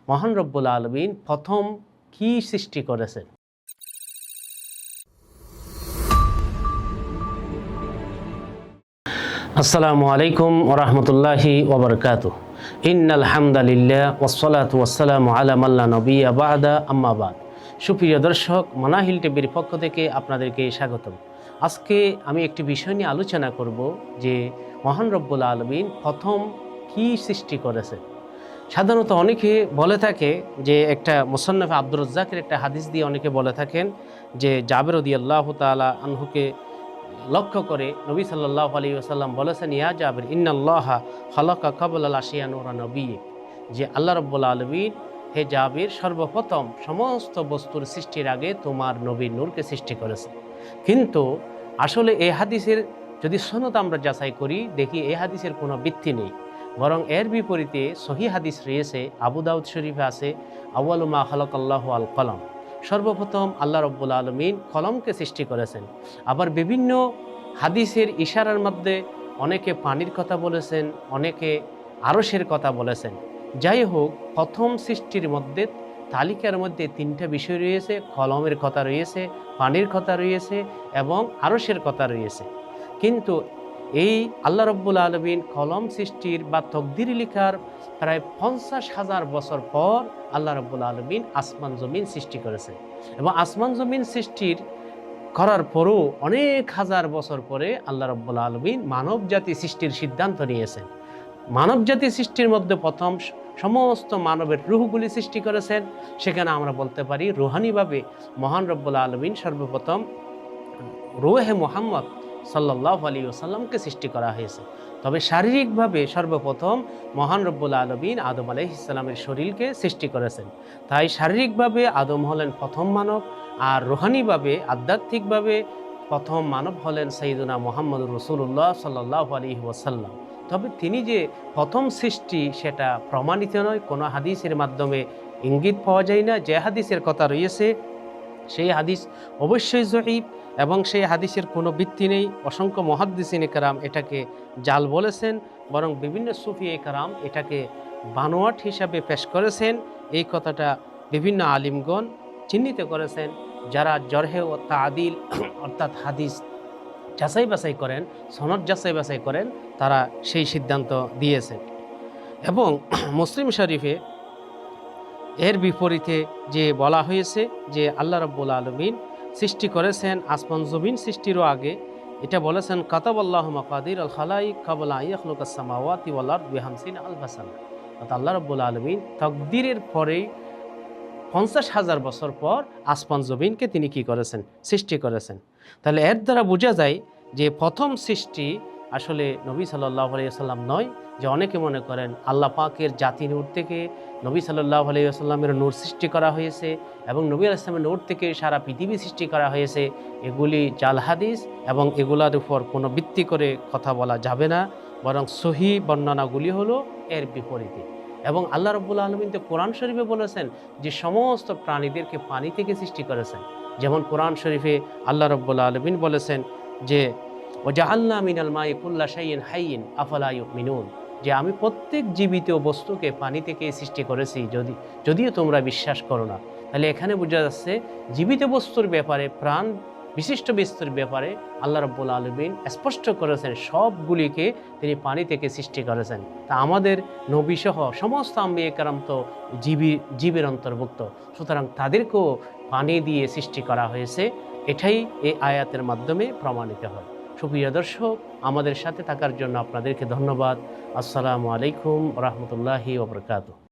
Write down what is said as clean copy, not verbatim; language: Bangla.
মহান রব্বুল আলামিন প্রথম কি সৃষ্টি করেছেন। আসসালামু আলাইকুম ওয়া রাহমাতুল্লাহি ওয়া বারাকাতুহু। ইন্নাল হামদালিল্লাহ ওয়াসসালাতু ওয়াসসালামু আলা মান লা নাবিয়্যা বা'দা, আম্মা বা'দ। সুপ্রিয় দর্শক, মানাহিল টিভির পক্ষ থেকে আপনাদেরকে স্বাগতম। আজকে আমি একটি বিষয় নিয়ে আলোচনা করব যে মহান রব্বুল আলামিন প্রথম কি সৃষ্টি করেছেন। সাধারণত অনেকে বলে থাকে যে একটা মুসান্নাফ আব্দুর রাজ্জাকের একটা হাদিস দিয়ে অনেকে বলে থাকেন যে জাবের রাদিয়াল্লাহু তাআলা আনহুকে লক্ষ্য করে নবী সাল্লাল্লাহু আলাইহি ওয়াসাল্লাম বলেছেন, ইয়া জাবির ইন্নাল্লাহা খালাকা ক্বাবলাল আশিয়া নূরা নবিয়্যিক, যে আল্লাহ রাব্বুল আলামিন, হে জাবির, সর্বপ্রথম সমস্ত বস্তুর সৃষ্টির আগে তোমার নবীর নূরকে সৃষ্টি করেছে। কিন্তু আসলে এই হাদিসের যদি সনদ আমরা যাচাই করি, দেখি এই হাদিসের কোনো ভিত্তি নেই, বরং এর বিপরীতে সহিহ হাদিস রয়েছে। আবু দাউদ শরীফে আছে, আউয়ালু মা খালাকাল্লাহু আল কলম, সর্বপ্রথম আল্লাহ রাব্বুল আলামিন কলমকে সৃষ্টি করেছেন। আবার বিভিন্ন হাদিসের ইশারার মধ্যে অনেকে পানির কথা বলেছেন, অনেকে আরশের কথা বলেছেন। যাই হোক, প্রথম সৃষ্টির মধ্যে তালিকার মধ্যে তিনটা বিষয় রয়েছে। কলমের কথা রয়েছে, পানির কথা রয়েছে এবং আরশের কথা রয়েছে। কিন্তু এই আল্লাহ রাব্বুল আলামিন কলম সৃষ্টির বা তকদির লিখার প্রায় 50,000 বছর পর আল্লাহ রাব্বুল আলামিন আসমান জমিন সৃষ্টি করেছেন। এবং আসমান জমিন সৃষ্টির করার পরও অনেক হাজার বছর পরে আল্লাহ রাব্বুল আলামিন মানব জাতি সৃষ্টির সিদ্ধান্ত নিয়েছেন। মানব জাতি সৃষ্টির মধ্যে প্রথম সমস্ত মানবের রূহগুলি সৃষ্টি করেছেন। সেখানে আমরা বলতে পারি রুহানিভাবে মহান রব্বুল আলামিন সর্বপ্রথম রূহে মুহাম্মদ সাল্লাল্লাহু আলাইহি ওয়াসাল্লামকে সৃষ্টি করা হয়েছে। তবে শারীরিকভাবে সর্বপ্রথম মহান রব্বুল আলামিন আদম আলাইহিস সালামের শরীরকে সৃষ্টি করেছেন। তাই শারীরিকভাবে আদম হলেন প্রথম মানব, আর রুহানিভাবে আধ্যাত্মিকভাবে প্রথম মানব হলেন সাইয়্যিদুনা মুহাম্মদুর রাসূলুল্লাহ সাল্লাল্লাহু আলাইহি ওয়াসাল্লাম। তবে তিনি যে প্রথম সৃষ্টি সেটা প্রমাণিত নয়, কোনো হাদিসের মাধ্যমে ইঙ্গিত পাওয়া যায় না। যে হাদিসের কথা রয়েছে সেই হাদিস অবশ্যই জয়ীফ এবং সেই হাদিসের কোনো ভিত্তি নেই। অসংখ্য মুহাদ্দিসিনে কেরাম এটাকে জাল বলেছেন, বরং বিভিন্ন সুফিয়ে কেরাম এটাকে বানোয়াট হিসাবে পেশ করেছেন। এই কথাটা বিভিন্ন আলিমগণ চিহ্নিত করেছেন। যারা জরহে ও তাদিল অর্থাৎ হাদিস যাচাই বাছাই করেন, সনদ যাচাই বাছাই করেন, তারা সেই সিদ্ধান্ত দিয়েছেন। এবং মুসলিম শরীফে এর বিপরীতে যে বলা হয়েছে যে আল্লাহ রাব্বুল আলামিন সৃষ্টি করেছেন আসমান জমিন সৃষ্টিরও আগে, এটা বলেছেন কাতাবাল্লাহু মাকাদির আল খালাইক ক্বাবলা আন ইয়াখলুকাস সামাওয়াতি ওয়াল আরদ বিহামসিনা আলফা সানা। অর্থাৎ আল্লাহ রাব্বুল আলামিন তাকদীরের পরেই 50,000 বছর পর আসমান জমিনকে তিনি কি করেছেন? সৃষ্টি করেছেন। তাহলে এর দ্বারা বোঝা যায় যে প্রথম সৃষ্টি আসলে নবী সাল্লাল্লাহু আলাইহি ওয়াসাল্লাম নয়। যে অনেকে মনে করেন আল্লাহ পাকের জাতি নূর থেকে নবী সাল্লাল্লাহু আলাইহি ওয়াসাল্লামের নূর সৃষ্টি করা হয়েছে এবং নবী আলাইহিস সালামের নূর থেকে সারা পৃথিবী সৃষ্টি করা হয়েছে। এগুলি জাল হাদিস এবং এগুলার উপর কোনো ভিত্তি করে কথা বলা যাবে না, বরং সহিহ বর্ণনাগুলি হলো এর বিপরীতে। এবং আল্লাহ রাব্বুল আলামিন তো কোরআন শরীফে বলেছেন যে সমস্ত প্রাণীদেরকে পানি থেকে সৃষ্টি করেছেন। যেমন কোরআন শরীফে আল্লাহ রাব্বুল আলামিন বলেছেন যে ওয়াজআলনা মিনাল মাই কুল্লা শাইইন হাইয়িন আফালা ইউমিনুন, যে আমি প্রত্যেক জীবিত বস্তুকে পানি থেকে সৃষ্টি করেছি, যদিও তোমরা বিশ্বাস করো না। তাহলে এখানে বোঝা যাচ্ছে জীবিত বস্তুর ব্যাপারে, প্রাণ বিশিষ্ট বস্তুর ব্যাপারে আল্লাহ রাব্বুল আলামিন স্পষ্ট করেছেন সবগুলিকে তিনি পানি থেকে সৃষ্টি করেছেন। তা আমাদের নবী সহ সমস্ত আম্বিয়া কেরাম তো জীবের অন্তর্ভুক্ত, সুতরাং তাদেরকেও পানি দিয়ে সৃষ্টি করা হয়েছে। এটাই এই আয়াতের মাধ্যমে প্রমাণিত হয়। সুপ্রিয় দর্শক, আমাদের সাথে থাকার জন্য আপনাদেরকে ধন্যবাদ। আসসালামু আলাইকুম ওয়া রাহমাতুল্লাহি ওয়া বারাকাতুহু।